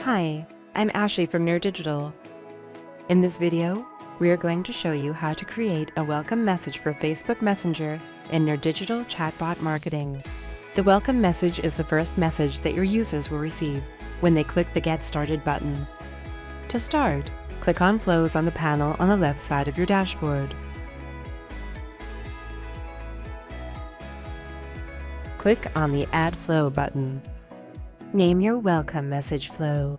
Hi, I'm Ashley from nerDigital. In this video, we are going to show you how to create a welcome message for Facebook Messenger in nerDigital Chatbot marketing. The welcome message is the first message that your users will receive when they click the Get Started button. To start, click on Flows on the panel on the left side of your dashboard. Click on the Add Flow button. Name your welcome message flow.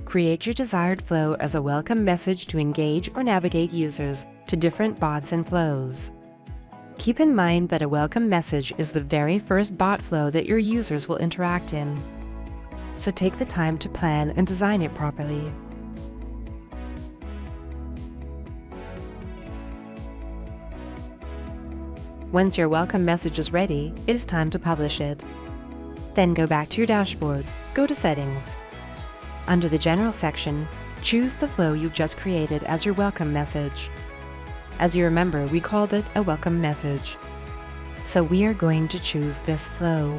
Create your desired flow as a welcome message to engage or navigate users to different bots and flows. Keep in mind that a welcome message is the very first bot flow that your users will interact in. So take the time to plan and design it properly. Once your welcome message is ready, it is time to publish it. Then go back to your dashboard, go to Settings. Under the General section, choose the flow you've just created as your welcome message. As you remember, we called it a welcome message. So we are going to choose this flow.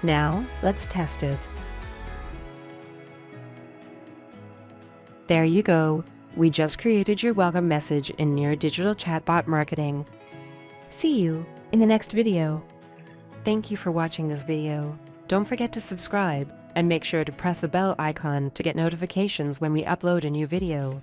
Now, let's test it. There you go. We just created your welcome message in nerDigital Chatbot marketing. See you in the next video. Thank you for watching this video. Don't forget to subscribe and make sure to press the bell icon to get notifications when we upload a new video.